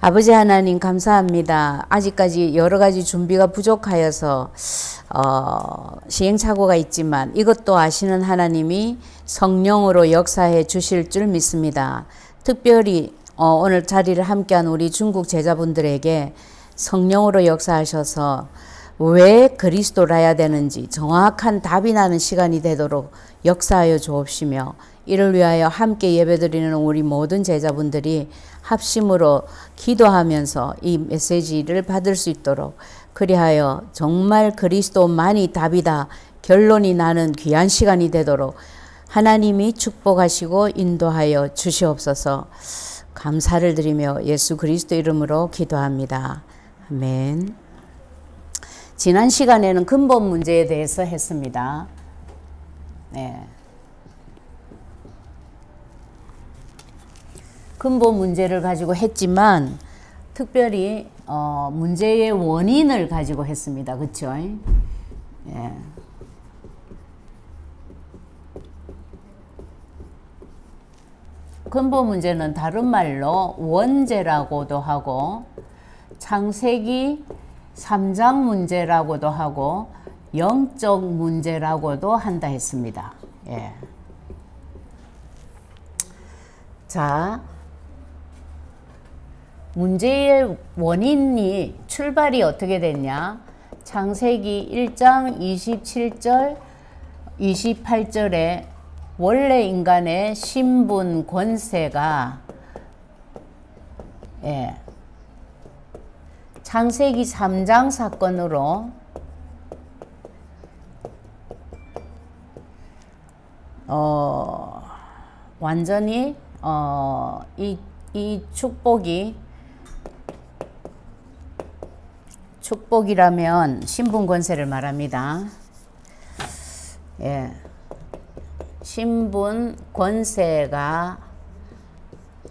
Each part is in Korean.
아버지 하나님 감사합니다. 아직까지 여러 가지 준비가 부족하여서 시행착오가 있지만 이것도 아시는 하나님이 성령으로 역사해 주실 줄 믿습니다. 특별히 오늘 자리를 함께한 우리 중국 제자분들에게 성령으로 역사하셔서 왜 그리스도라야 되는지 정확한 답이 나는 시간이 되도록 역사하여 주옵시며 이를 위하여 함께 예배드리는 우리 모든 제자분들이 합심으로 기도하면서 이 메시지를 받을 수 있도록 그리하여 정말 그리스도만이 답이다 결론이 나는 귀한 시간이 되도록 하나님이 축복하시고 인도하여 주시옵소서. 감사를 드리며 예수 그리스도 이름으로 기도합니다. 아멘. 지난 시간에는 근본 문제에 대해서 했습니다. 네. 근본 문제를 가지고 했지만 특별히 문제의 원인을 가지고 했습니다. 그렇죠? 예. 근본 문제는 다른 말로 원죄라고도 하고 창세기 3장 문제라고도 하고 영적 문제라고도 한다 했습니다. 예. 자, 문제의 원인이 출발이 어떻게 됐냐? 창세기 1장 27절 28절에 원래 인간의 신분 권세가 창세기 3장 사건으로 완전히 이 축복이라면 신분 권세를 말합니다. 예. 신분 권세가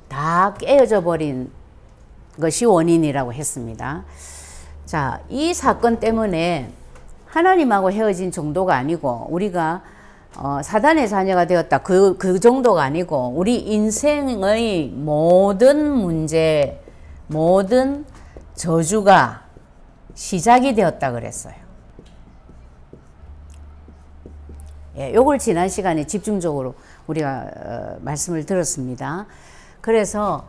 다 깨어져 버린 것이 원인이라고 했습니다. 자, 이 사건 때문에 하나님하고 헤어진 정도가 아니고 우리가 사단의 자녀가 되었다 그 정도가 아니고 우리 인생의 모든 문제 모든 저주가 시작이 되었다 그랬어요. 예, 요걸 지난 시간에 집중적으로 우리가 말씀을 들었습니다. 그래서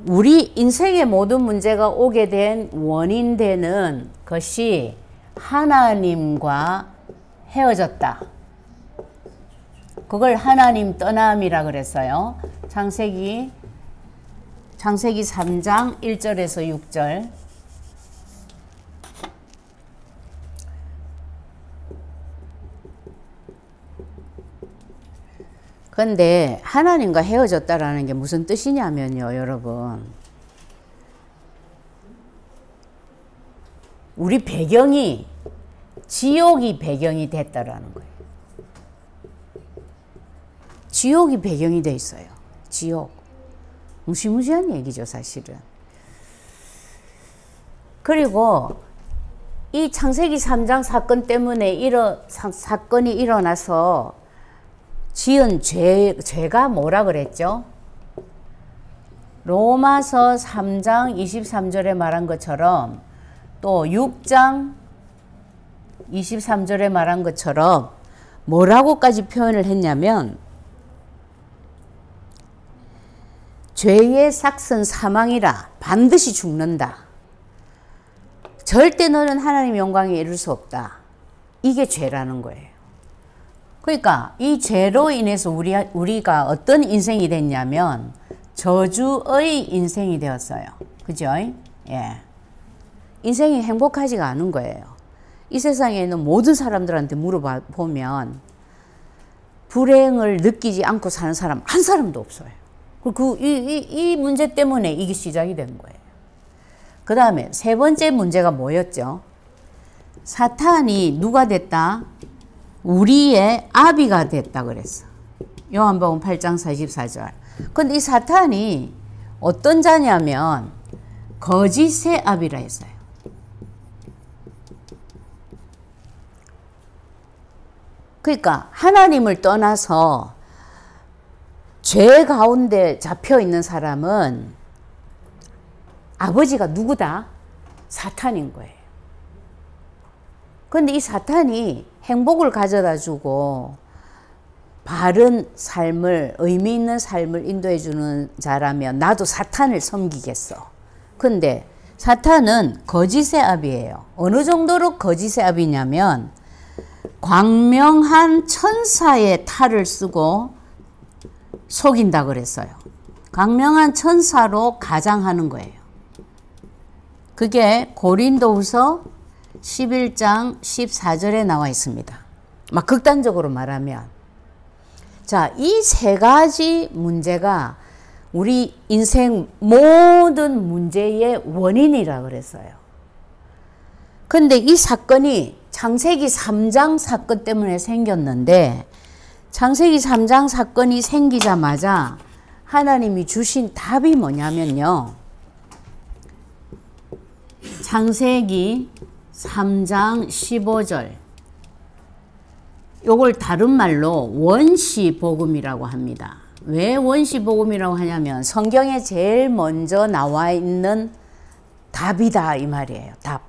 우리 인생의 모든 문제가 오게 된 원인 되는 것이 하나님과 헤어졌다. 그걸 하나님 떠남이라 그랬어요. 창세기 3장 1절에서 6절. 근데 하나님과 헤어졌다라는 게 무슨 뜻이냐면요, 여러분. 우리 배경이 지옥이 배경이 됐다라는 거예요. 지옥이 배경이 돼 있어요. 지옥. 무시무시한 얘기죠, 사실은. 그리고 이 창세기 3장 사건 때문에 사건이 일어나서 지은 죄가 뭐라 그랬죠? 로마서 3장 23절에 말한 것처럼 또 6장 23절에 말한 것처럼 뭐라고까지 표현을 했냐면 죄의 삭은 사망이라 반드시 죽는다. 절대 너는 하나님 영광에 이를 수 없다. 이게 죄라는 거예요. 그러니까 이 죄로 인해서 우리가 어떤 인생이 됐냐면 저주의 인생이 되었어요. 그죠? 예. 인생이 행복하지가 않은 거예요. 이 세상에 있는 모든 사람들한테 물어보면 불행을 느끼지 않고 사는 사람 한 사람도 없어요. 이 문제 때문에 이게 시작이 된 거예요. 그 다음에 세 번째 문제가 뭐였죠? 사탄이 누가 됐다? 우리의 아비가 됐다 그랬어. 요한복음 8장 44절. 근데 이 사탄이 어떤 자냐면 거짓의 아비라 했어요. 그러니까 하나님을 떠나서 죄 가운데 잡혀 있는 사람은 아버지가 누구다? 사탄인 거예요. 근데 이 사탄이 행복을 가져다 주고 바른 삶을, 의미 있는 삶을 인도해 주는 자라면 나도 사탄을 섬기겠어. 근데 사탄은 거짓의 아비예요. 어느 정도로 거짓의 아비냐면 광명한 천사의 탈을 쓰고 속인다 그랬어요. 광명한 천사로 가장하는 거예요. 그게 고린도후서 11장 14절에 나와 있습니다. 막 극단적으로 말하면. 자, 이 세 가지 문제가 우리 인생 모든 문제의 원인이라 그랬어요. 근데 이 사건이 창세기 3장 사건 때문에 생겼는데, 창세기 3장 사건이 생기자마자 하나님이 주신 답이 뭐냐면요. 창세기 3장 15절. 요걸 다른 말로 원시복음이라고 합니다. 왜 원시복음이라고 하냐면 성경에 제일 먼저 나와 있는 답이다 이 말이에요. 답.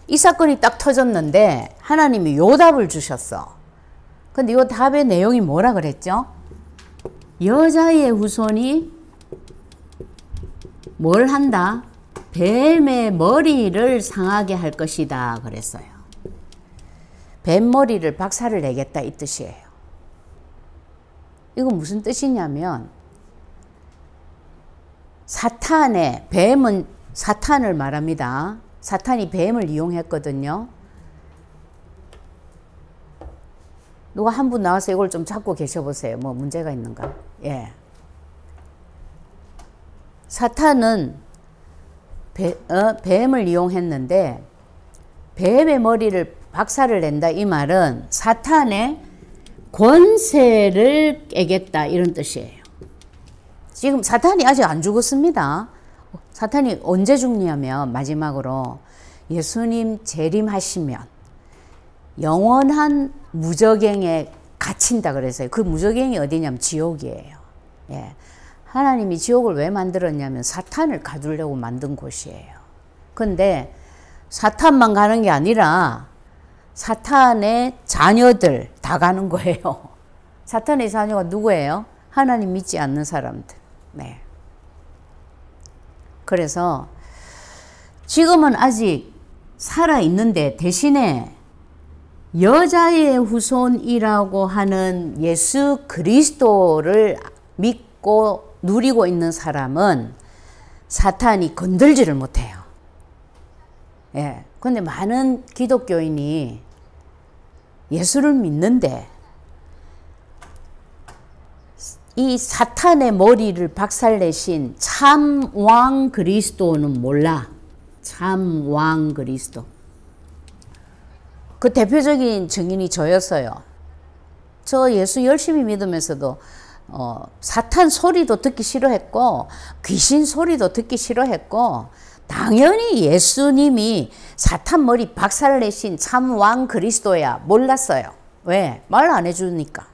이 사건이 딱 터졌는데 하나님이 요 답을 주셨어. 근데 요 답의 내용이 뭐라 그랬죠? 여자의 후손이 뭘 한다? 뱀의 머리를 상하게 할 것이다 그랬어요. 뱀 머리를 박살을 내겠다 이 뜻이에요. 이건 무슨 뜻이냐면 사탄의, 뱀은 사탄을 말합니다. 사탄이 뱀을 이용했거든요. 누가 한 분 나와서 이걸 좀 잡고 계셔보세요. 뭐 문제가 있는가? 예. 사탄은 뱀을 이용했는데 뱀의 머리를 박살을 낸다 이 말은 사탄의 권세를 깨겠다 이런 뜻이에요. 지금 사탄이 아직 안 죽었습니다. 사탄이 언제 죽냐면 마지막으로 예수님 재림하시면 영원한 무저갱에 갇힌다 그랬어요. 그 무저갱이 어디냐면 지옥이에요. 예. 하나님이 지옥을 왜 만들었냐면 사탄을 가두려고 만든 곳이에요. 근데 사탄만 가는 게 아니라 사탄의 자녀들 다 가는 거예요. 사탄의 자녀가 누구예요? 하나님 믿지 않는 사람들. 네. 그래서 지금은 아직 살아있는데 대신에 여자의 후손이라고 하는 예수 그리스도를 믿고 누리고 있는 사람은 사탄이 건들지를 못해요. 예. 근데 많은 기독교인이 예수를 믿는데 이 사탄의 머리를 박살내신 참 왕 그리스도는 몰라. 참 왕 그리스도. 그 대표적인 증인이 저였어요. 저 예수 열심히 믿으면서도 사탄 소리도 듣기 싫어했고 귀신 소리도 듣기 싫어했고 당연히 예수님이 사탄 머리 박살내신 참 왕 그리스도야 몰랐어요. 왜? 말 안 해주니까.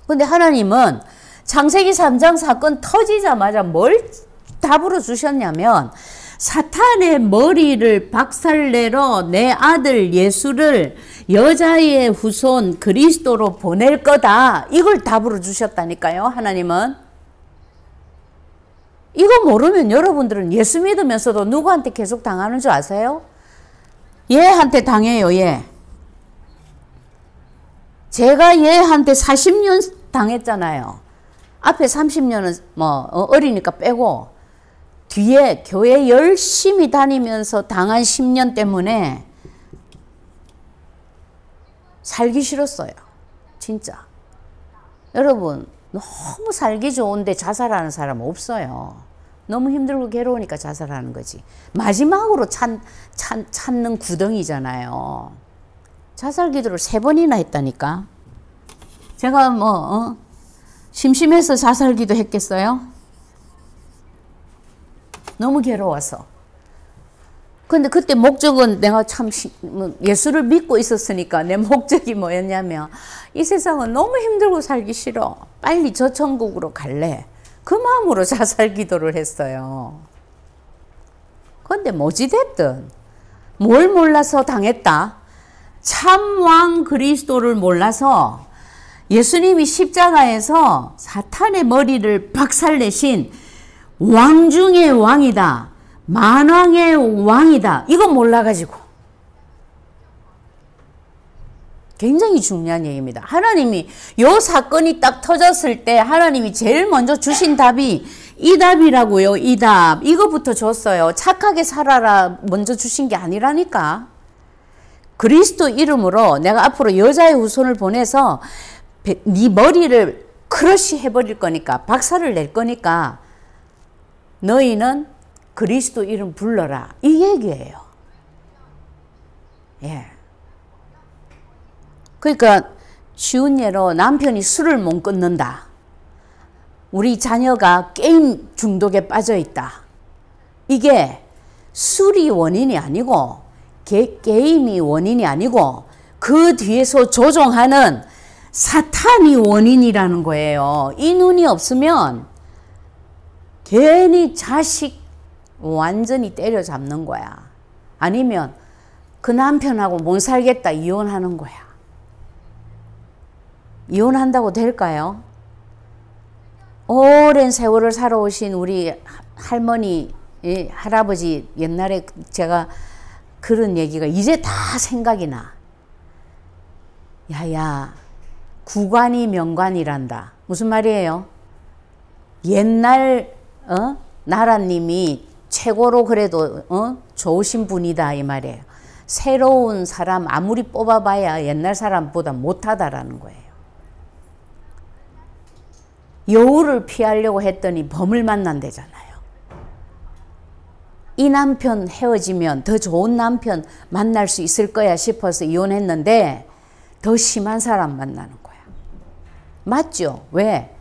근데 하나님은 창세기 3장 사건 터지자마자 뭘 답으로 주셨냐면 사탄의 머리를 박살내러 내 아들 예수를 여자의 후손 그리스도로 보낼 거다. 이걸 답으로 주셨다니까요. 하나님은. 이거 모르면 여러분들은 예수 믿으면서도 누구한테 계속 당하는 줄 아세요? 얘한테 당해요. 얘. 제가 얘한테 40년 당했잖아요. 앞에 30년은 뭐 어리니까 빼고 뒤에 교회 열심히 다니면서 당한 10년 때문에 살기 싫었어요. 진짜. 여러분 너무 살기 좋은데 자살하는 사람 없어요. 너무 힘들고 괴로우니까 자살하는 거지. 마지막으로 찾는 구덩이잖아요. 자살 기도를 3번이나 했다니까. 제가 심심해서 자살 기도 했겠어요? 너무 괴로워서. 근데 그때 목적은 내가 참 예수를 믿고 있었으니까 내 목적이 뭐였냐면 이 세상은 너무 힘들고 살기 싫어. 빨리 저 천국으로 갈래. 그 마음으로 자살 기도를 했어요. 그런데 뭐지 됐든 뭘 몰라서 당했다? 참왕 그리스도를 몰라서 예수님이 십자가에서 사탄의 머리를 박살내신 왕 중의 왕이다. 만왕의 왕이다. 이거 몰라가지고. 굉장히 중요한 얘기입니다. 하나님이 요 사건이 딱 터졌을 때 하나님이 제일 먼저 주신 답이 이 답이라고요. 이 답. 이거부터 줬어요. 착하게 살아라 먼저 주신 게 아니라니까. 그리스도 이름으로 내가 앞으로 여자의 후손을 보내서 네 머리를 크러쉬 해버릴 거니까 박살을 낼 거니까 너희는 그리스도 이름 불러라. 이 얘기예요. 예. 그러니까 쉬운 예로 남편이 술을 못 끊는다. 우리 자녀가 게임 중독에 빠져 있다. 이게 술이 원인이 아니고 게임이 원인이 아니고 그 뒤에서 조종하는 사탄이 원인이라는 거예요. 이 눈이 없으면 괜히 자식 완전히 때려잡는 거야. 아니면 그 남편하고 못 살겠다 이혼하는 거야. 이혼한다고 될까요? 오랜 세월을 살아오신 우리 할머니, 할아버지 옛날에 제가 그런 얘기가 이제 다 생각이 나. 야야, 구관이 명관이란다. 무슨 말이에요? 옛날 나라님이 최고로 그래도 좋으신 분이다 이 말이에요. 새로운 사람 아무리 뽑아봐야 옛날 사람보다 못하다라는 거예요. 여우를 피하려고 했더니 범을 만난대잖아요. 이 남편 헤어지면 더 좋은 남편 만날 수 있을 거야 싶어서 이혼했는데 더 심한 사람 만나는 거야. 맞죠? 왜?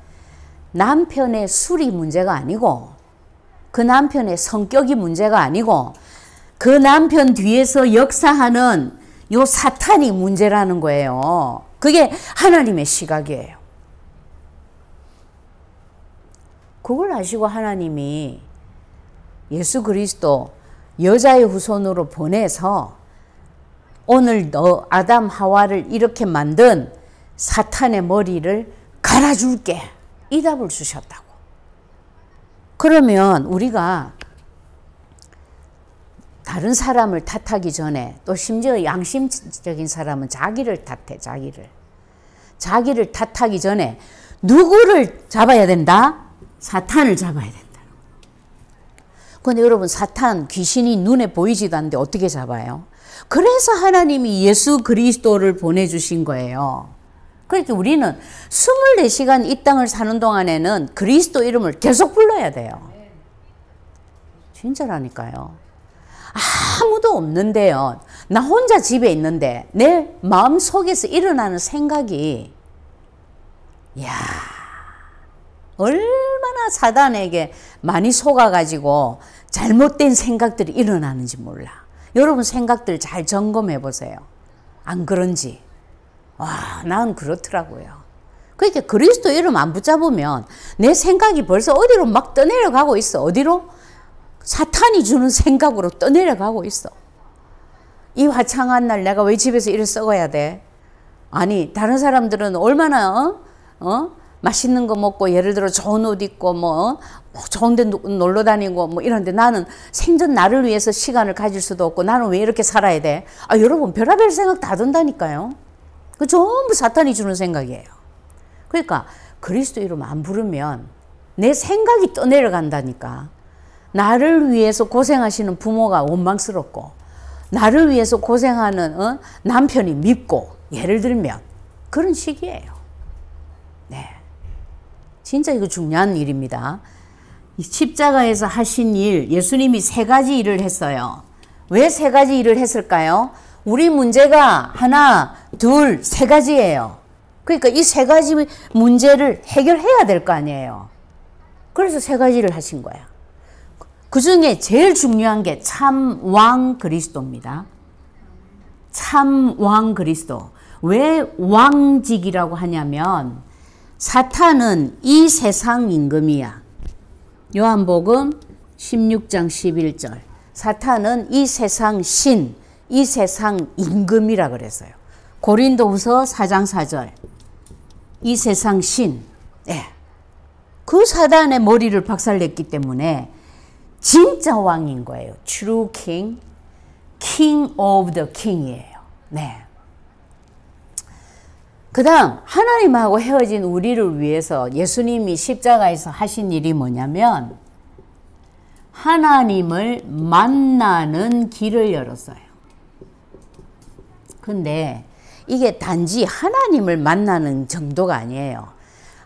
남편의 술이 문제가 아니고 그 남편의 성격이 문제가 아니고 그 남편 뒤에서 역사하는 요 사탄이 문제라는 거예요. 그게 하나님의 시각이에요. 그걸 아시고 하나님이 예수 그리스도 여자의 후손으로 보내서 오늘 너 아담 하와를 이렇게 만든 사탄의 머리를 갈아줄게. 이 답을 주셨다고. 그러면 우리가 다른 사람을 탓하기 전에 또 심지어 양심적인 사람은 자기를 탓해. 자기를 탓하기 전에 누구를 잡아야 된다? 사탄을 잡아야 된다. 그런데 여러분 사탄 귀신이 눈에 보이지도 않는데 어떻게 잡아요? 그래서 하나님이 예수 그리스도를 보내주신 거예요. 그러니까 우리는 24시간 이 땅을 사는 동안에는 그리스도 이름을 계속 불러야 돼요. 진짜라니까요. 아무도 없는데요. 나 혼자 집에 있는데 내 마음속에서 일어나는 생각이 이야 얼마나 사단에게 많이 속아가지고 잘못된 생각들이 일어나는지 몰라. 여러분 생각들 잘 점검해 보세요. 안 그런지. 와, 난 그렇더라고요. 그러니까 그리스도 이름 안 붙잡으면 내 생각이 벌써 어디로 막 떠내려가고 있어. 어디로? 사탄이 주는 생각으로 떠내려가고 있어. 이 화창한 날 내가 왜 집에서 이를 썩어야 돼? 아니 다른 사람들은 얼마나 맛있는 거 먹고 예를 들어 좋은 옷 입고 뭐 좋은 데 놀러 다니고 뭐 이런데 나는 생전 나를 위해서 시간을 가질 수도 없고 나는 왜 이렇게 살아야 돼? 아 여러분 별의별 생각 다 든다니까요. 그 전부 사탄이 주는 생각이에요. 그러니까 그리스도 이름 안 부르면 내 생각이 떠내려간다니까. 나를 위해서 고생하시는 부모가 원망스럽고 나를 위해서 고생하는 남편이 밉고 예를 들면 그런 식이에요. 네, 진짜 이거 중요한 일입니다. 십자가에서 하신 일, 예수님이 3가지 일을 했어요. 왜 3가지 일을 했을까요? 우리 문제가 하나, 둘, 3가지예요. 그러니까 이 3가지 문제를 해결해야 될 거 아니에요. 그래서 3가지를 하신 거야. 그 중에 제일 중요한 게 참 왕 그리스도입니다. 참 왕 그리스도. 왜 왕직이라고 하냐면 사탄은 이 세상 임금이야. 요한복음 16장 11절. 사탄은 이 세상 신, 이 세상 임금이라 그랬어요. 고린도후서 4장 4절. 이 세상 신. 예. 그 사단의 머리를 박살냈기 때문에 진짜 왕인 거예요. True King, King of the King이에요. 네. 그 다음 하나님하고 헤어진 우리를 위해서 예수님이 십자가에서 하신 일이 뭐냐면 하나님을 만나는 길을 열었어요. 근데 이게 단지 하나님을 만나는 정도가 아니에요.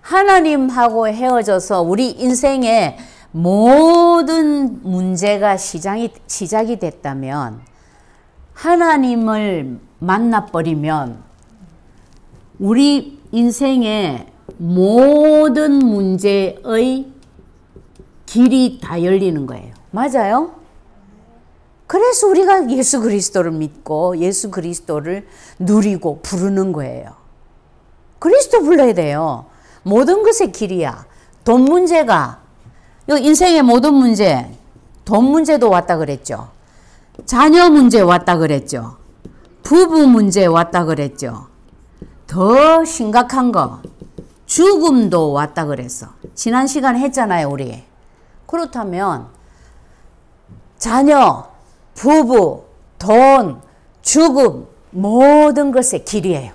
하나님하고 헤어져서 우리 인생의 모든 문제가 시작이 됐다면 하나님을 만나버리면 우리 인생의 모든 문제의 길이 다 열리는 거예요. 맞아요? 그래서 우리가 예수 그리스도를 믿고 예수 그리스도를 누리고 부르는 거예요. 그리스도 불러야 돼요. 모든 것의 길이야. 돈 문제가, 인생의 모든 문제, 돈 문제도 왔다 그랬죠. 자녀 문제 왔다 그랬죠. 부부 문제 왔다 그랬죠. 더 심각한 거 죽음도 왔다 그랬어. 지난 시간에 했잖아요, 우리. 그렇다면 자녀, 부부, 돈, 죽음 모든 것의 길이에요.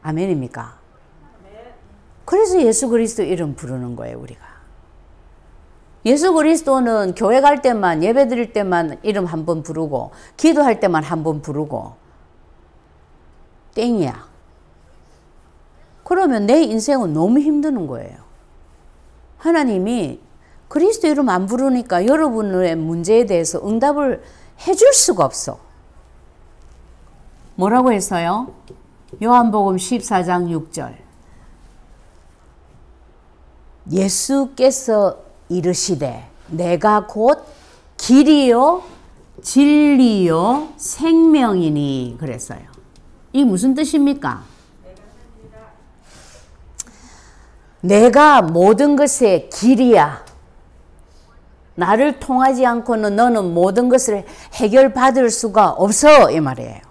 아멘입니까? 그래서 예수 그리스도 이름 부르는 거예요, 우리가. 예수 그리스도는 교회 갈 때만, 예배 드릴 때만 이름 한 번 부르고 기도할 때만 한 번 부르고 땡이야. 그러면 내 인생은 너무 힘드는 거예요. 하나님이 그리스도 이름 안 부르니까 여러분의 문제에 대해서 응답을 해줄 수가 없어. 뭐라고 했어요? 요한복음 14장 6절. 예수께서 이르시되 내가 곧 길이요 진리요 생명이니 그랬어요. 이 무슨 뜻입니까? 내가 모든 것의 길이야. 나를 통하지 않고는 너는 모든 것을 해결받을 수가 없어, 이 말이에요.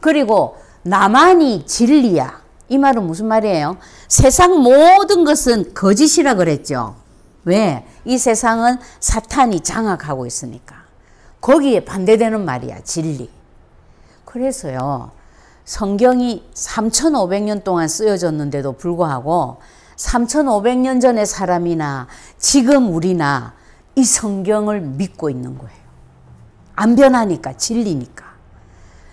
그리고 나만이 진리야. 이 말은 무슨 말이에요? 세상 모든 것은 거짓이라 그랬죠. 왜? 이 세상은 사탄이 장악하고 있으니까. 거기에 반대되는 말이야, 진리. 그래서요, 성경이 3,500년 동안 쓰여졌는데도 불구하고 3,500년 전의 사람이나 지금 우리나 이 성경을 믿고 있는 거예요. 안 변하니까, 진리니까.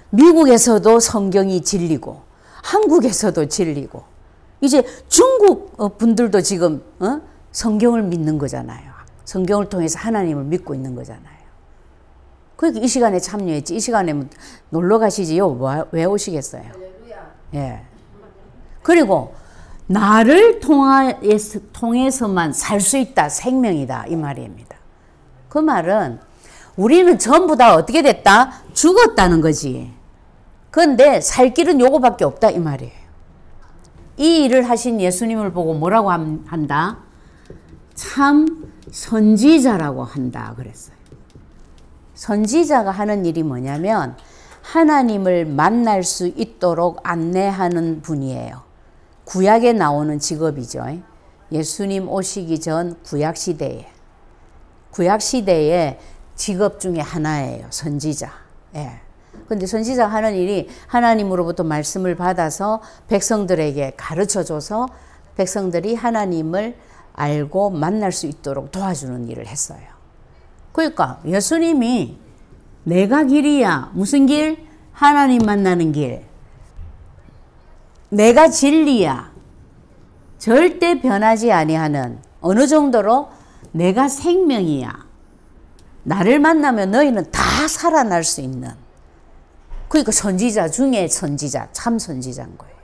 미국에서도 성경이 진리고 한국에서도 진리고 이제 중국 분들도 지금 성경을 믿는 거잖아요. 성경을 통해서 하나님을 믿고 있는 거잖아요. 그러니까 이 시간에 참여했지. 이 시간에 놀러 가시지요. 왜 오시겠어요? 예. 그리고 나를 통해서만 살 수 있다. 생명이다. 이 말입니다. 그 말은 우리는 전부 다 어떻게 됐다? 죽었다는 거지. 그런데 살 길은 요거밖에 없다. 이 말이에요. 이 일을 하신 예수님을 보고 뭐라고 한다? 참 선지자라고 한다 그랬어요. 선지자가 하는 일이 뭐냐면 하나님을 만날 수 있도록 안내하는 분이에요. 구약에 나오는 직업이죠. 예수님 오시기 전 구약시대에 직업 중에 하나예요. 선지자. 예. 근데 선지자가 하는 일이 하나님으로부터 말씀을 받아서 백성들에게 가르쳐줘서 백성들이 하나님을 알고 만날 수 있도록 도와주는 일을 했어요. 그러니까 예수님이 내가 길이야. 무슨 길? 하나님 만나는 길. 내가 진리야. 절대 변하지 아니하는 어느 정도로 내가 생명이야. 나를 만나면 너희는 다 살아날 수 있는. 그러니까 선지자 중에 선지자, 참 선지자인 거예요.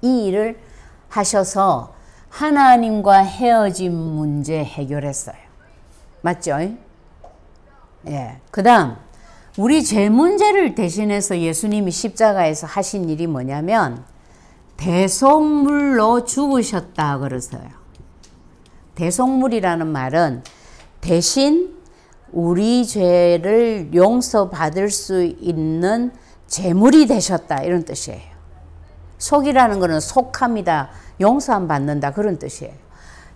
이 일을 하셔서 하나님과 헤어진 문제 해결했어요. 맞죠? 예. 그 다음 우리 죄 문제를 대신해서 예수님이 십자가에서 하신 일이 뭐냐면 대속물로 죽으셨다 그랬어요. 대속물이라는 말은 대신 우리 죄를 용서받을 수 있는 제물이 되셨다 이런 뜻이에요. 속이라는 것은 속함이다, 용서함 받는다 그런 뜻이에요.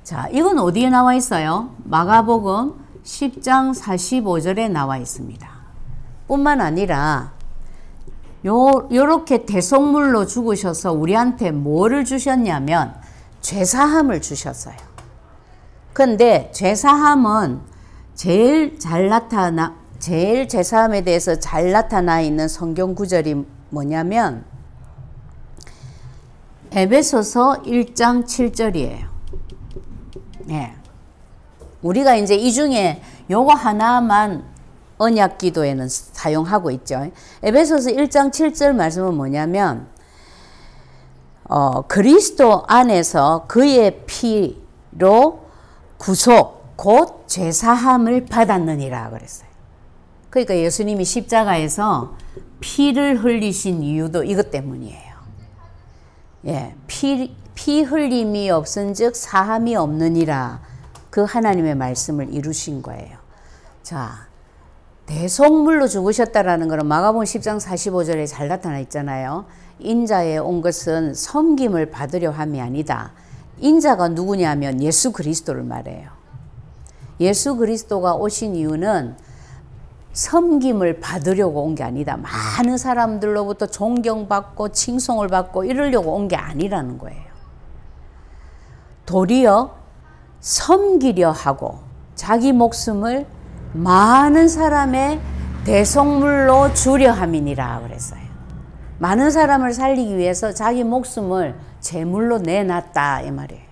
자, 이건 어디에 나와 있어요? 마가복음 10장 45절에 나와 있습니다. 뿐만 아니라 요렇게 대속물로 죽으셔서 우리한테 뭐를 주셨냐면 죄사함을 주셨어요. 근데 죄사함은 제일 죄사함에 대해서 잘 나타나 있는 성경 구절이 뭐냐면 에베소서 1장 7절이에요. 네. 우리가 이제 이 중에 요거 하나만 언약 기도에는 사용하고 있죠. 에베소서 1장 7절 말씀은 뭐냐면 그리스도 안에서 그의 피로 구속 곧 죄사함을 받았느니라 그랬어요. 그러니까 예수님이 십자가에서 피를 흘리신 이유도 이것 때문이에요. 예, 피 흘림이 없은즉 사함이 없느니라 그 하나님의 말씀을 이루신 거예요. 자, 대속물로 죽으셨다라는 것은 마가복음 10장 45절에 잘 나타나 있잖아요. 인자에 온 것은 섬김을 받으려 함이 아니다. 인자가 누구냐면 예수 그리스도를 말해요. 예수 그리스도가 오신 이유는 섬김을 받으려고 온 게 아니다. 많은 사람들로부터 존경받고 칭송을 받고 이러려고 온 게 아니라는 거예요. 도리어 섬기려 하고 자기 목숨을 많은 사람의 대속물로 주려 함이니라 그랬어요. 많은 사람을 살리기 위해서 자기 목숨을 제물로 내놨다 이 말이에요.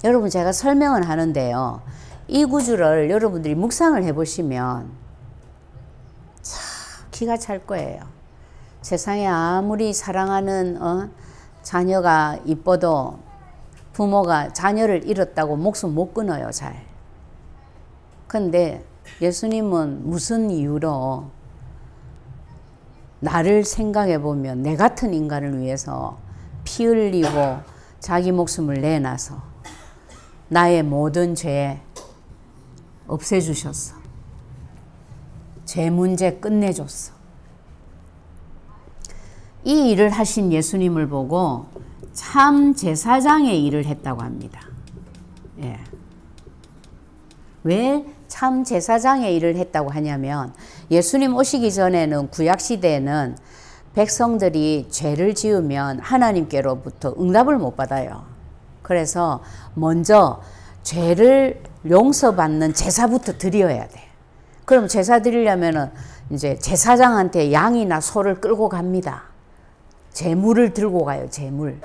여러분 제가 설명을 하는데요. 이 구절을 여러분들이 묵상을 해보시면 참 기가 찰 거예요. 세상에 아무리 사랑하는 자녀가 이뻐도 부모가 자녀를 잃었다고 목숨 못 끊어요. 잘. 근데 예수님은 무슨 이유로 나를 생각해 보면 내 같은 인간을 위해서 피 흘리고 자기 목숨을 내놔서 나의 모든 죄 없애주셨어. 죄 문제 끝내줬어. 이 일을 하신 예수님을 보고 참 제사장의 일을 했다고 합니다. 예. 왜 참 제사장의 일을 했다고 하냐면 예수님 오시기 전에는 구약시대에는 백성들이 죄를 지으면 하나님께로부터 응답을 못 받아요. 그래서 먼저 죄를 용서받는 제사부터 드려야 돼. 그럼 제사 드리려면은 이제 제사장한테 양이나 소를 끌고 갑니다. 제물을 들고 가요. 제물.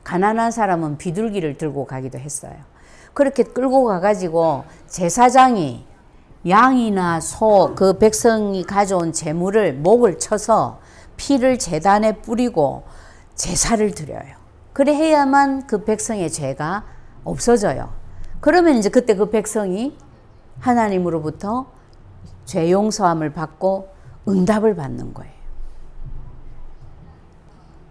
가난한 사람은 비둘기를 들고 가기도 했어요. 그렇게 끌고 가가지고 제사장이 양이나 소, 그 백성이 가져온 제물을 목을 쳐서 피를 제단에 뿌리고 제사를 드려요. 그래 해야만 그 백성의 죄가 없어져요. 그러면 이제 그때 그 백성이 하나님으로부터 죄 용서함을 받고 응답을 받는 거예요.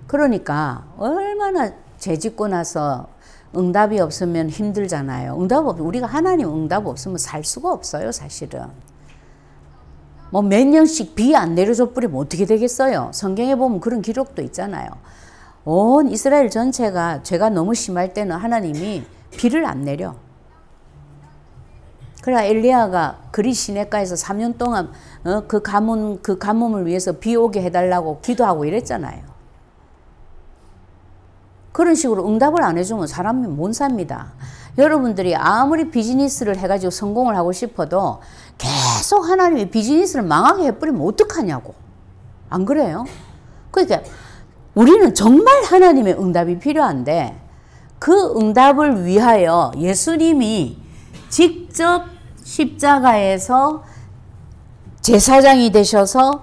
그러니까 얼마나 죄 짓고 나서 응답이 없으면 힘들잖아요. 우리가 하나님 응답 없으면 살 수가 없어요, 사실은. 뭐 몇 년씩 비 안 내려줘 버리면 어떻게 되겠어요? 성경에 보면 그런 기록도 있잖아요. 온 이스라엘 전체가 죄가 너무 심할 때는 하나님이 비를 안 내려. 그래 엘리야가 그리 시내가에서 3년 동안 그 가뭄을 위해서 비 오게 해달라고 기도하고 이랬잖아요. 그런 식으로 응답을 안 해주면 사람이 못 삽니다. 여러분들이 아무리 비즈니스를 해가지고 성공을 하고 싶어도 계속 하나님이 비즈니스를 망하게 해버리면 어떡하냐고. 안 그래요? 그러니까 우리는 정말 하나님의 응답이 필요한데 그 응답을 위하여 예수님이 직접 십자가에서 제사장이 되셔서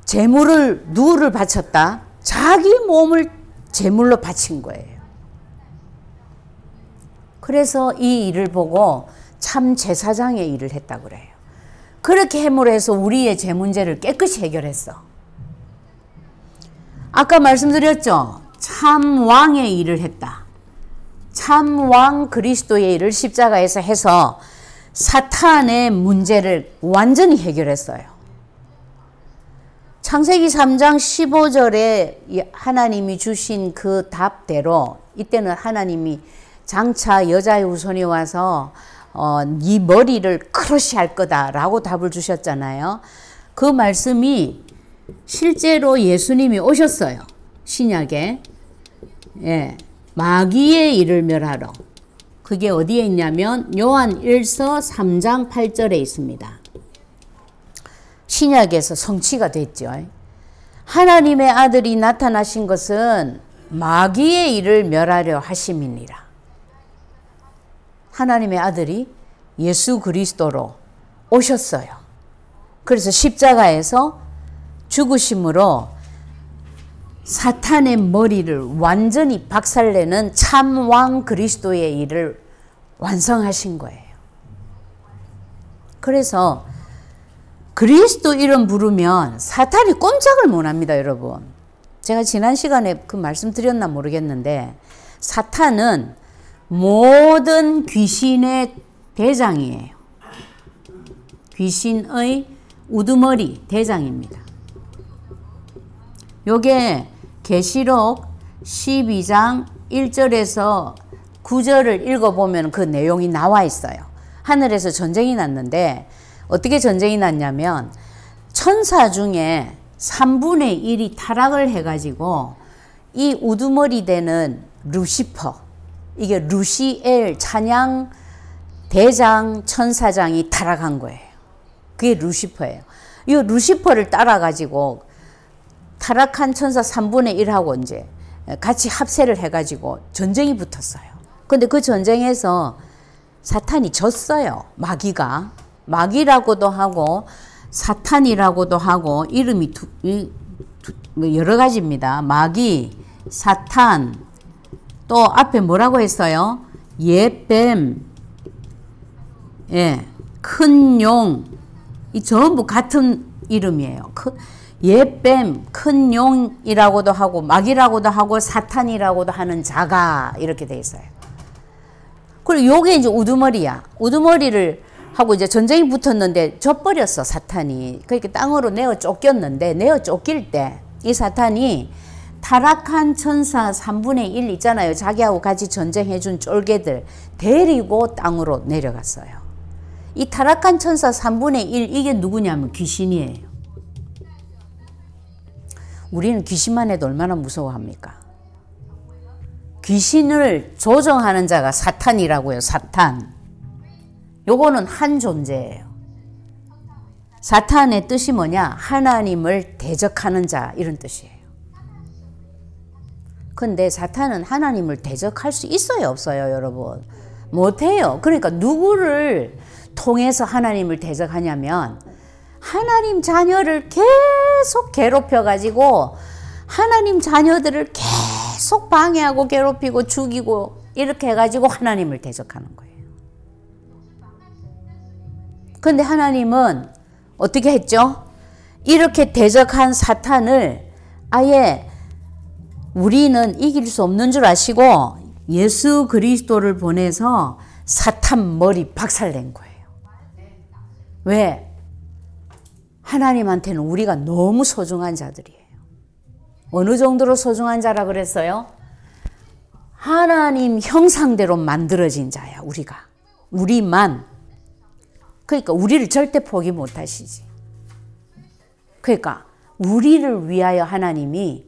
제물을 누구를 바쳤다? 자기 몸을 제물로 바친 거예요. 그래서 이 일을 보고 참 제사장의 일을 했다고 그래요. 그렇게 함으로 해서 우리의 죄 문제를 깨끗이 해결했어. 아까 말씀드렸죠? 참 왕의 일을 했다. 참 왕 그리스도의 일을 십자가에서 해서 사탄의 문제를 완전히 해결했어요. 창세기 3장 15절에 하나님이 주신 그 답대로 이때는 하나님이 장차 여자의 후손이 와서 네 머리를 크러쉬할 거다라고 답을 주셨잖아요. 그 말씀이 실제로 예수님이 오셨어요. 신약에. 예, 마귀의 일을 멸하러. 그게 어디에 있냐면 요한 1서 3장 8절에 있습니다. 신약에서 성취가 됐죠. 하나님의 아들이 나타나신 것은 마귀의 일을 멸하려 하심이니라. 하나님의 아들이 예수 그리스도로 오셨어요. 그래서 십자가에서 죽으심으로 사탄의 머리를 완전히 박살내는 참 왕 그리스도의 일을 완성하신 거예요. 그래서 그리스도 이름 부르면 사탄이 꼼짝을 못합니다, 여러분. 제가 지난 시간에 그 말씀 드렸나 모르겠는데 사탄은 모든 귀신의 대장이에요. 귀신의 우두머리 대장입니다. 요게 계시록 12장 1절에서 9절을 읽어보면 그 내용이 나와 있어요. 하늘에서 전쟁이 났는데 어떻게 전쟁이 났냐면 천사 중에 3분의 1이 타락을 해가지고 이 우두머리 되는 루시퍼, 이게 루시엘 찬양 대장 천사장이 타락한 거예요. 그게 루시퍼예요. 이 루시퍼를 따라가지고 타락한 천사 3분의 1하고 이제 같이 합세를 해가지고 전쟁이 붙었어요. 근데 그 전쟁에서 사탄이 졌어요. 마귀라고도 하고 사탄이라고도 하고 이름이 여러 가지입니다. 마귀, 사탄, 또 앞에 뭐라고 했어요? 옛뱀, 예, 큰 용, 이 전부 같은 이름이에요. 옛뱀, 큰 용이라고도 하고 마귀라고도 하고 사탄이라고도 하는 자가 이렇게 돼 있어요. 그리고 요게 이제 우두머리야. 우두머리를 하고 이제 전쟁이 붙었는데 져버렸어, 사탄이. 그러니까 땅으로 내어 쫓겼는데 내어 쫓길 때 이 사탄이 타락한 천사 3분의 1 있잖아요. 자기하고 같이 전쟁해준 쫄개들 데리고 땅으로 내려갔어요. 이 타락한 천사 3분의 1 이게 누구냐면 귀신이에요. 우리는 귀신만 해도 얼마나 무서워합니까? 귀신을 조정하는 자가 사탄이라고요. 사탄. 요거는 한 존재예요. 사탄의 뜻이 뭐냐? 하나님을 대적하는 자 이런 뜻이에요. 근데 사탄은 하나님을 대적할 수 있어요, 없어요, 여러분? 못해요. 그러니까 누구를 통해서 하나님을 대적하냐면 하나님 자녀를 계속 괴롭혀가지고 하나님 자녀들을 계속 방해하고 괴롭히고 죽이고 이렇게 해가지고 하나님을 대적하는 거예요. 근데 하나님은 어떻게 했죠? 이렇게 대적한 사탄을 아예 우리는 이길 수 없는 줄 아시고 예수 그리스도를 보내서 사탄 머리 박살낸 거예요. 왜? 하나님한테는 우리가 너무 소중한 자들이에요. 어느 정도로 소중한 자라 그랬어요? 하나님 형상대로 만들어진 자야, 우리가. 우리만. 그러니까 우리를 절대 포기 못 하시지. 그러니까 우리를 위하여 하나님이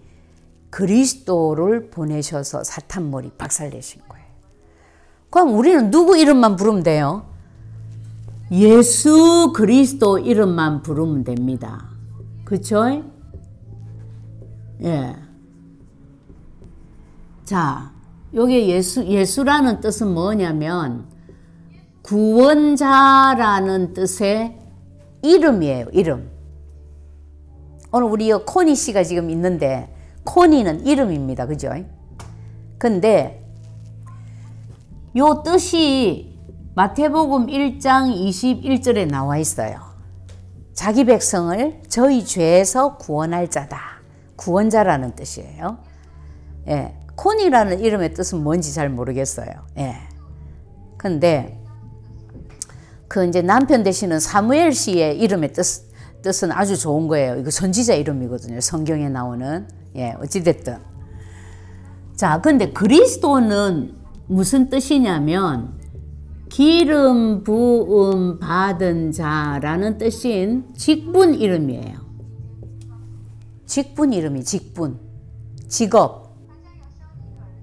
그리스도를 보내셔서 사탄 머리 박살내신 거예요. 그럼 우리는 누구 이름만 부르면 돼요? 예수 그리스도 이름만 부르면 됩니다. 그쵸? 예. 자, 여기 예수라는 뜻은 뭐냐면 구원자라는 뜻의 이름이에요. 이름. 오늘 우리 코니 씨가 지금 있는데 코니는 이름입니다. 그죠? 근데 요 뜻이 마태복음 1장 21절에 나와 있어요. 자기 백성을 저희 죄에서 구원할 자다. 구원자라는 뜻이에요. 예. 콘이라는 이름의 뜻은 뭔지 잘 모르겠어요. 예. 근데 그 이제 남편 되시는 사무엘 씨의 이름의 뜻은 아주 좋은 거예요. 이거 선지자 이름이거든요. 성경에 나오는. 예, 어찌됐든. 자, 근데 그리스도는 무슨 뜻이냐면 기름 부음 받은 자라는 뜻인 직분 이름이에요. 직분 이름이 직분. 직업.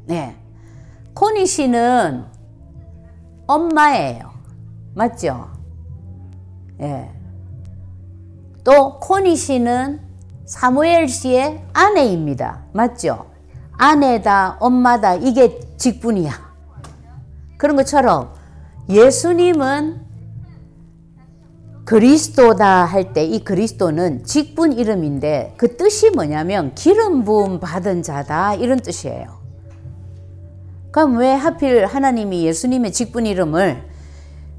네. 코니 씨는 엄마예요. 맞죠? 예. 또 코니 씨는 사무엘 씨의 아내입니다. 맞죠? 아내다, 엄마다, 이게 직분이야. 그런 것처럼 예수님은 그리스도다 할 때 이 그리스도는 직분 이름인데 그 뜻이 뭐냐면 기름 부음 받은 자다 이런 뜻이에요. 그럼 왜 하필 하나님이 예수님의 직분 이름을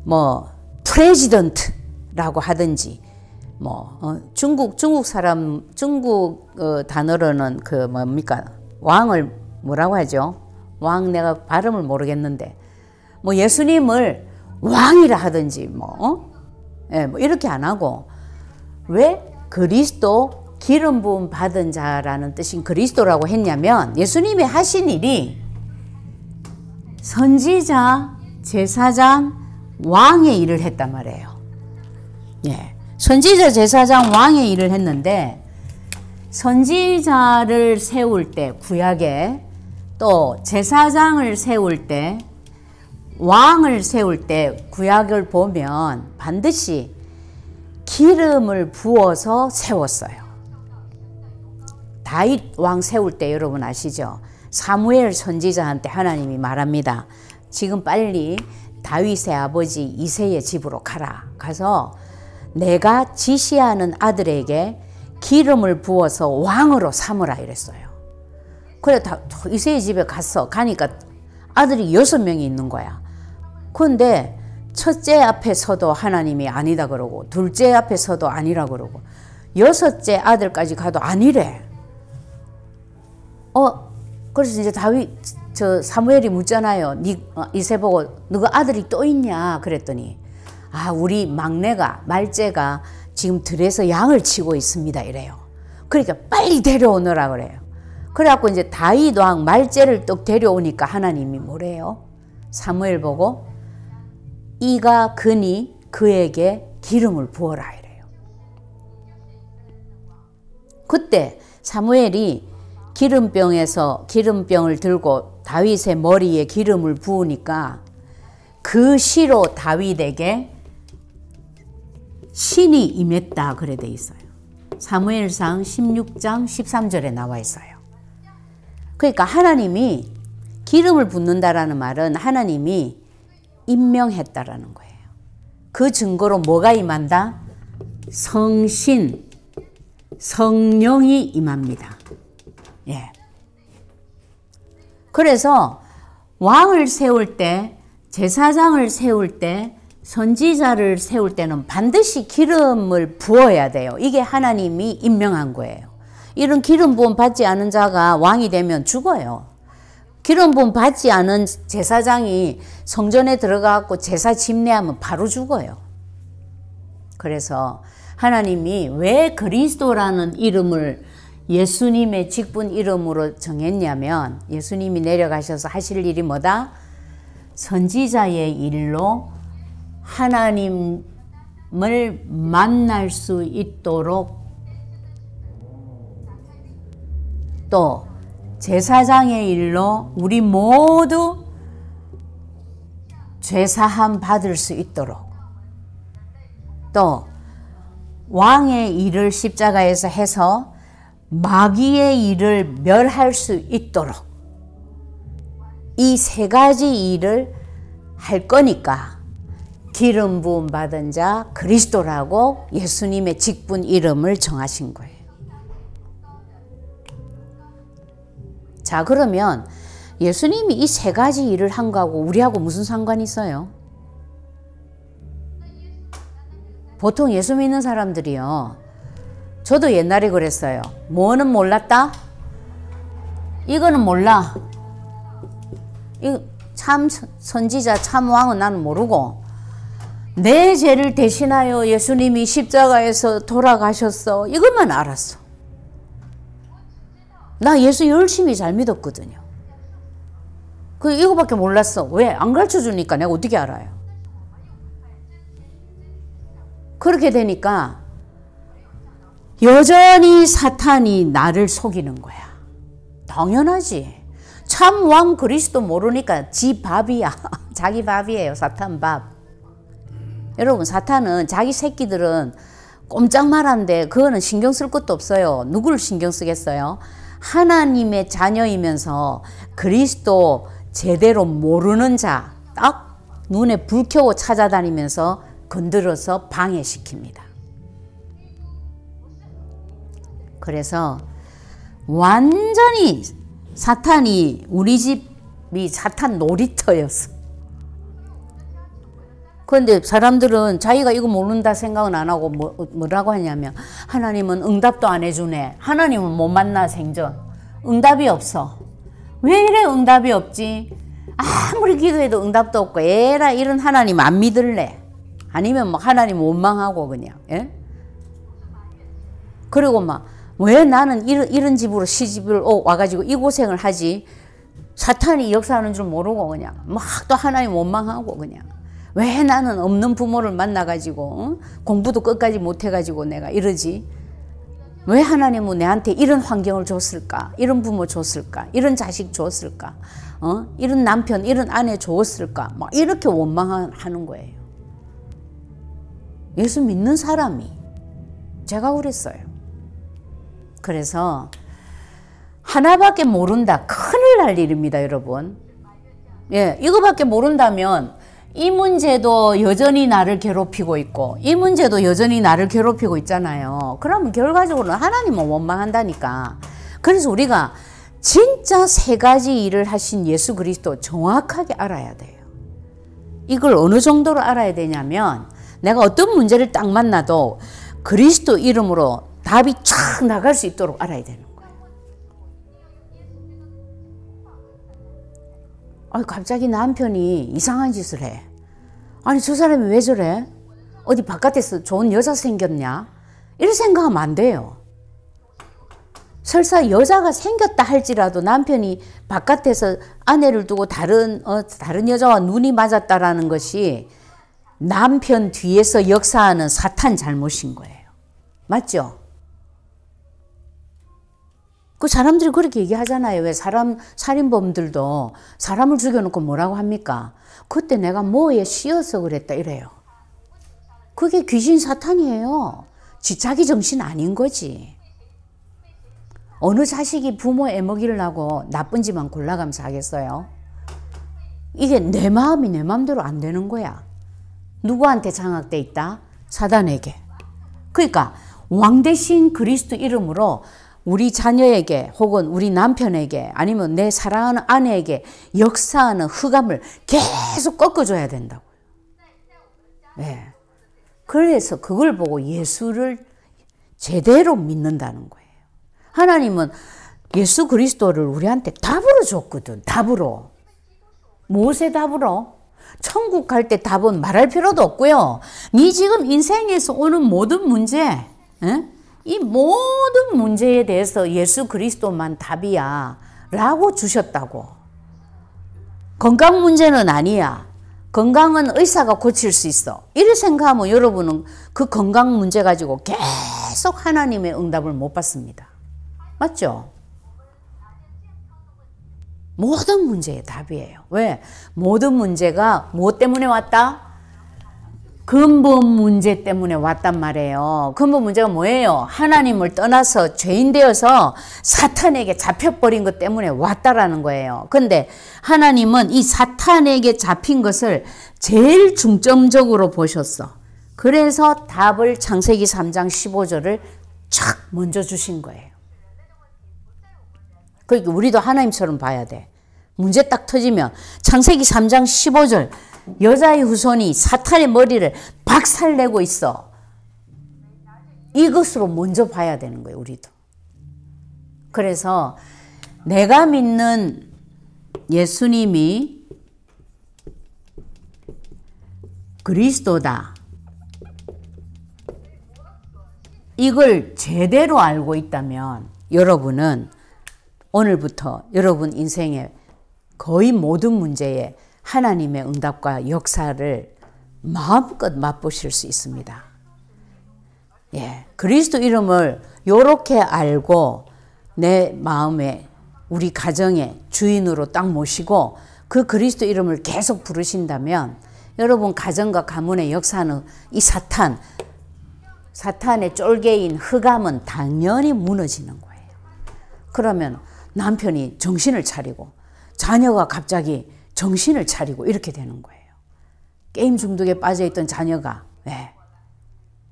뭐 프레지던트라고 하든지 중국 단어로는 그 뭡니까 왕을 뭐라고 하죠? 왕 내가 발음을 모르겠는데 뭐 예수님을 왕이라 하든지 예, 뭐 이렇게 안 하고 왜 그리스도 기름 부음 받은 자라는 뜻인 그리스도라고 했냐면 예수님이 하신 일이 선지자, 제사장, 왕의 일을 했단 말이에요. 예. 선지자, 제사장, 왕의 일을 했는데 선지자를 세울 때 구약에 또 제사장을 세울 때 왕을 세울 때 구약을 보면 반드시 기름을 부어서 세웠어요. 다윗 왕 세울 때 여러분 아시죠? 사무엘 선지자한테 하나님이 말합니다. 지금 빨리 다윗의 아버지 이새의 집으로 가라. 가서 내가 지시하는 아들에게 기름을 부어서 왕으로 삼으라 이랬어요. 그래 이새의 집에 가니까 아들이 6명이 있는 거야. 그런데 첫째 앞에 서도 하나님이 아니다 그러고 둘째 앞에 서도 아니라 그러고 여섯째 아들까지 가도 아니래. 그래서 이제 사무엘이 묻잖아요. 이새 보고 너가 아들이 또 있냐 그랬더니 우리 막내가 말째가 지금 들에서 양을 치고 있습니다 이래요. 그러니까 빨리 데려오느라 그래요. 그래갖고 이제 다윗 왕 말째를 또 데려오니까 하나님이 뭐래요? 사무엘 보고 이가 그니 그에게 기름을 부어라 이래요. 그때 사무엘이 기름병을 들고 다윗의 머리에 기름을 부으니까 그 시로 다윗에게 신이 임했다 그래 돼 있어요. 사무엘상 16장 13절에 나와 있어요. 그러니까 하나님이 기름을 붓는다라는 말은 하나님이 임명했다라는 거예요. 그 증거로 뭐가 임한다? 성신, 성령이 임합니다. 예. 그래서 왕을 세울 때, 제사장을 세울 때, 선지자를 세울 때는 반드시 기름을 부어야 돼요. 이게 하나님이 임명한 거예요. 이런 기름 부음 받지 않은 자가 왕이 되면 죽어요. 기름 부음 받지 않은 제사장이 성전에 들어가고 제사 집례하면 바로 죽어요. 그래서 하나님이 왜 그리스도라는 이름을 예수님의 직분 이름으로 정했냐면 예수님이 내려가셔서 하실 일이 뭐다? 선지자의 일로 하나님을 만날 수 있도록 또 제사장의 일로 우리 모두 죄사함 받을 수 있도록 또 왕의 일을 십자가에서 해서 마귀의 일을 멸할 수 있도록 이 세 가지 일을 할 거니까 기름 부음 받은 자 그리스도라고 예수님의 직분 이름을 정하신 거예요. 자, 그러면 예수님이 이 세 가지 일을 한 거하고 우리하고 무슨 상관이 있어요? 보통 예수 믿는 사람들이요. 저도 옛날에 그랬어요. 뭐는 몰랐다? 이거는 몰라. 이 참 선지자, 참 왕은 나는 모르고 내 죄를 대신하여 예수님이 십자가에서 돌아가셨어. 이것만 알았어. 나 예수 열심히 잘 믿었거든요. 이거밖에 몰랐어. 왜? 안 가르쳐 주니까 내가 어떻게 알아요? 그렇게 되니까 여전히 사탄이 나를 속이는 거야. 당연하지. 참 왕 그리스도 모르니까 지 밥이야. 자기 밥이에요. 사탄 밥. 여러분, 사탄은 자기 새끼들은 꼼짝말한데 그거는 신경 쓸 것도 없어요. 누구를 신경 쓰겠어요? 하나님의 자녀이면서 그리스도 제대로 모르는 자 딱 눈에 불 켜고 찾아다니면서 건드려서 방해시킵니다. 그래서 완전히 사탄이 우리 집이 사탄 놀이터였어. 그런데 사람들은 자기가 이거 모른다 생각은 안 하고 뭐라고 하냐면 하나님은 응답도 안 해주네. 하나님은 못 만나 생전. 응답이 없어. 왜 이래 응답이 없지? 아무리 기도해도 응답도 없고 에라 이런 하나님 안 믿을래. 아니면 막 하나님 원망하고 그냥. 예? 그리고 막 왜 나는 이런 집으로 시집을 와가지고 이 고생을 하지? 사탄이 역사하는 줄 모르고 그냥 막 또 하나님 원망하고 그냥. 왜 나는 없는 부모를 만나가지고 공부도 끝까지 못해가지고 내가 이러지? 왜 하나님은 내한테 이런 환경을 줬을까? 이런 부모 줬을까? 이런 자식 줬을까? 이런 남편, 이런 아내 줬을까? 막 이렇게 원망하는 거예요. 예수 믿는 사람이. 제가 그랬어요. 그래서 하나밖에 모른다. 큰일 날 일입니다, 여러분. 예, 이거밖에 모른다면 이 문제도 여전히 나를 괴롭히고 있고 이 문제도 여전히 나를 괴롭히고 있잖아요. 그러면 결과적으로는 하나님은 원망한다니까. 그래서 우리가 진짜 세 가지 일을 하신 예수 그리스도 정확하게 알아야 돼요. 이걸 어느 정도로 알아야 되냐면 내가 어떤 문제를 딱 만나도 그리스도 이름으로 답이 쫙 나갈 수 있도록 알아야 되는 거예요. 갑자기 남편이 이상한 짓을 해. 아니 저 사람이 왜 저래? 어디 바깥에서 좋은 여자 생겼냐? 이런 생각하면 안 돼요. 설사 여자가 생겼다 할지라도 남편이 바깥에서 아내를 두고 다른 여자와 눈이 맞았다라는 것이 남편 뒤에서 역사하는 사탄 잘못인 거예요. 맞죠? 그 사람들이 그렇게 얘기하잖아요. 왜 살인범들도 사람을 죽여놓고 뭐라고 합니까? 그때 내가 뭐에 씌어서 그랬다 이래요. 그게 귀신 사탄이에요. 자기 정신 아닌 거지. 어느 자식이 부모 애먹이려고 나쁜 집만 골라가면서 하겠어요? 이게 내 마음이 내 마음대로 안 되는 거야. 누구한테 장악돼 있다? 사단에게. 그러니까 왕 대신 그리스도 이름으로 우리 자녀에게 혹은 우리 남편에게 아니면 내 사랑하는 아내에게 역사하는 흑암을 계속 꺾어줘야 된다고요. 네. 그래서 그걸 보고 예수를 제대로 믿는다는 거예요. 하나님은 예수 그리스도를 우리한테 답으로 줬거든. 답으로. 무엇의 답으로? 천국 갈 때 답은 말할 필요도 없고요. 네 지금 인생에서 오는 모든 문제, 이 모든 문제에 대해서 예수 그리스도만 답이야 라고 주셨다고. 건강 문제는 아니야. 건강은 의사가 고칠 수 있어. 이렇게 생각하면 여러분은 그 건강 문제 가지고 계속 하나님의 응답을 못 받습니다. 맞죠? 모든 문제의 답이에요. 왜? 모든 문제가 무엇 때문에 왔다? 근본 문제 때문에 왔단 말이에요. 근본 문제가 뭐예요? 하나님을 떠나서 죄인 되어서 사탄에게 잡혀버린 것 때문에 왔다라는 거예요. 근데 하나님은 이 사탄에게 잡힌 것을 제일 중점적으로 보셨어. 그래서 답을 창세기 3장 15절을 촥 먼저 주신 거예요. 그러니까 우리도 하나님처럼 봐야 돼. 문제 딱 터지면 창세기 3장 15절 여자의 후손이 사탄의 머리를 박살내고 있어. 이것으로 먼저 봐야 되는 거예요. 우리도. 그래서 내가 믿는 예수님이 그리스도다. 이걸 제대로 알고 있다면 여러분은 오늘부터 여러분 인생의 거의 모든 문제에 하나님의 응답과 역사를 마음껏 맛보실 수 있습니다. 예, 그리스도 이름을 요렇게 알고 내 마음에 우리 가정의 주인으로 딱 모시고 그 그리스도 이름을 계속 부르신다면 여러분 가정과 가문의 역사는 이 사탄의 쫄개인 흑암은 당연히 무너지는 거예요. 그러면 남편이 정신을 차리고 자녀가 갑자기 정신을 차리고 이렇게 되는 거예요. 게임 중독에 빠져있던 자녀가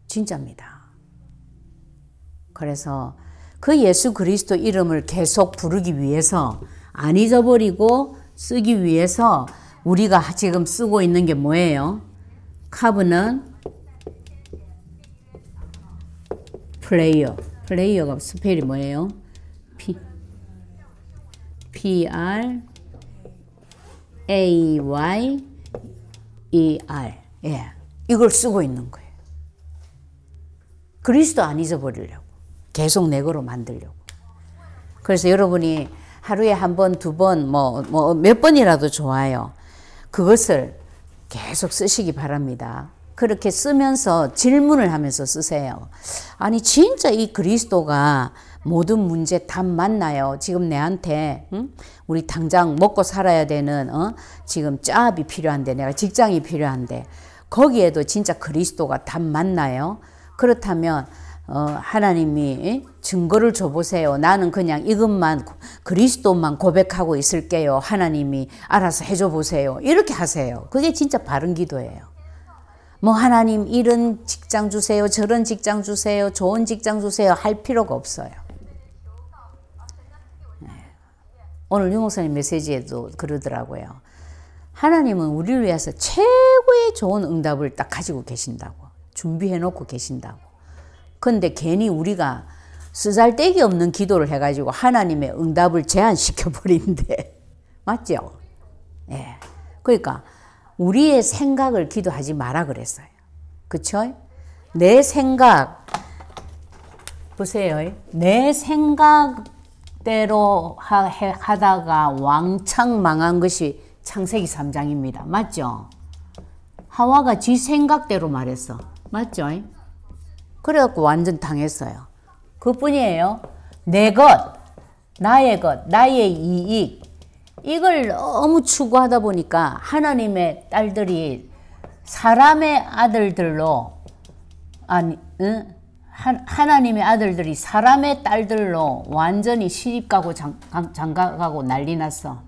진짜입니다. 그래서 그 예수 그리스도 이름을 계속 부르기 위해서 안 잊어버리고 쓰기 위해서 우리가 지금 쓰고 있는 게 뭐예요? 카브는 플레이어가 스펠이 뭐예요? P-R-A-Y-E-R. 예, 이걸 쓰고 있는 거예요. 그리스도 안 잊어버리려고. 계속 내 거로 만들려고. 그래서 여러분이 하루에 한 번, 두 번, 몇 번이라도 좋아요. 그것을 계속 쓰시기 바랍니다. 그렇게 쓰면서 질문을 하면서 쓰세요. 아니 진짜 이 그리스도가 모든 문제 답 맞나요? 지금 내한테 우리 당장 먹고 살아야 되는 지금 짭이 필요한데 내가 직장이 필요한데 거기에도 진짜 그리스도가 답 맞나요? 그렇다면 하나님이 증거를 줘보세요. 나는 그냥 이것만 그리스도만 고백하고 있을게요. 하나님이 알아서 해줘 보세요. 이렇게 하세요. 그게 진짜 바른 기도예요. 뭐 하나님 이런 직장 주세요. 저런 직장 주세요. 좋은 직장 주세요. 할 필요가 없어요. 오늘 유 목사님 메시지에도 그러더라고요. 하나님은 우리를 위해서 최고의 좋은 응답을 딱 가지고 계신다고. 준비해 놓고 계신다고. 근데 괜히 우리가 쓰잘데기 없는 기도를 해가지고 하나님의 응답을 제한시켜 버린대. 맞죠? 예. 그러니까 우리의 생각을 기도하지 마라 그랬어요. 그쵸? 내 생각, 보세요. 내 생각대로 하다가 왕창 망한 것이 창세기 3장입니다. 맞죠? 하와가 지 생각대로 말했어. 맞죠? 그래갖고 완전 당했어요. 그뿐이에요. 내 것, 나의 것, 나의 이익, 이걸 너무 추구하다 보니까 하나님의 딸들이 사람의 아들들로 하나님의 아들들이 사람의 딸들로 완전히 시집가고 장가가고 난리 났어.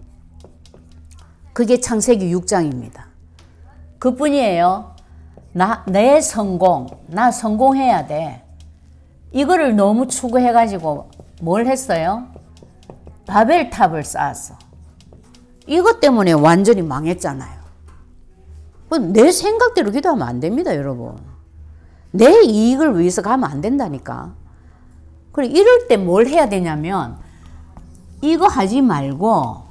그게 창세기 6장입니다. 그뿐이에요. 내 성공, 나 성공해야 돼. 이거를 너무 추구해가지고 뭘 했어요? 바벨탑을 쌓았어. 이것 때문에 완전히 망했잖아요. 내 생각대로 기도하면 안 됩니다, 여러분. 내 이익을 위해서 가면 안 된다니까. 그래, 이럴 때 뭘 해야 되냐면, 이거 하지 말고,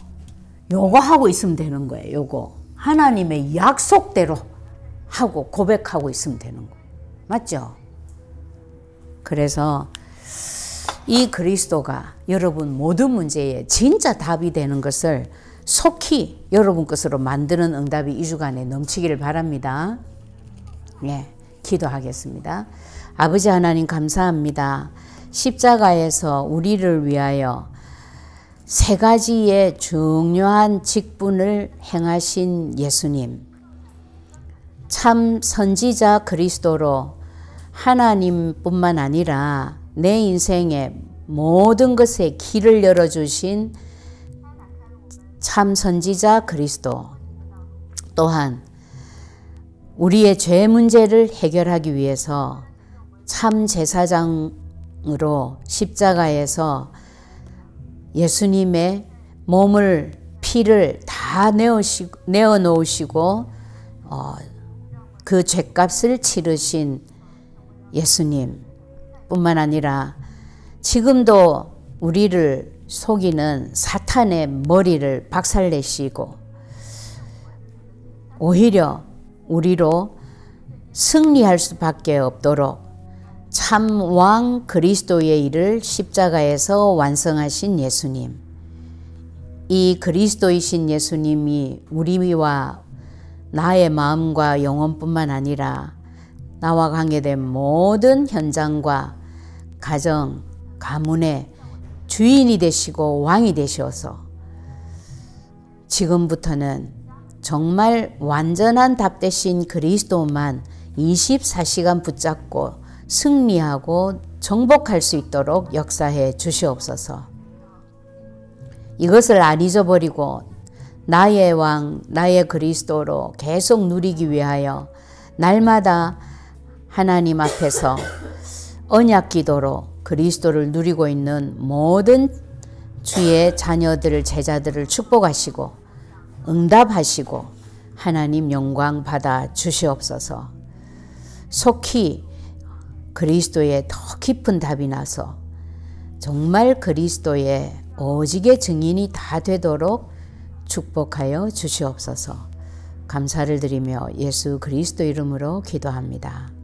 요거 하고 있으면 되는 거예요, 요거. 하나님의 약속대로 하고 고백하고 있으면 되는 거예요. 맞죠? 그래서, 이 그리스도가 여러분 모든 문제에 진짜 답이 되는 것을 속히 여러분 것으로 만드는 응답이 이 주간에 넘치기를 바랍니다. 예, 기도하겠습니다. 아버지 하나님 감사합니다. 십자가에서 우리를 위하여 세 가지의 중요한 직분을 행하신 예수님, 참 선지자 그리스도로 하나님뿐만 아니라 내 인생의 모든 것에 길을 열어주신 참 선지자 그리스도, 또한 우리의 죄 문제를 해결하기 위해서 참 제사장으로 십자가에서 예수님의 몸을 피를 다 내어 놓으시고 그 죄값을 치르신 예수님 뿐만 아니라 지금도 우리를 속이는 사탄의 머리를 박살내시고 오히려 우리로 승리할 수밖에 없도록 참 왕 그리스도의 일을 십자가에서 완성하신 예수님, 이 그리스도이신 예수님이 우리와 나의 마음과 영혼뿐만 아니라 나와 관계된 모든 현장과 가정, 가문의 주인이 되시고 왕이 되셔서 지금부터는 정말 완전한 답 되신 그리스도만 24시간 붙잡고 승리하고 정복할 수 있도록 역사해 주시옵소서. 이것을 안 잊어버리고 나의 왕, 나의 그리스도로 계속 누리기 위하여 날마다 하나님 앞에서 언약 기도로 그리스도를 누리고 있는 모든 주의 자녀들, 제자들을 축복하시고 응답하시고 하나님 영광 받아 주시옵소서. 속히 그리스도의 더 깊은 답이 나서 정말 그리스도의 오직의 증인이 다 되도록 축복하여 주시옵소서. 감사를 드리며 예수 그리스도 이름으로 기도합니다.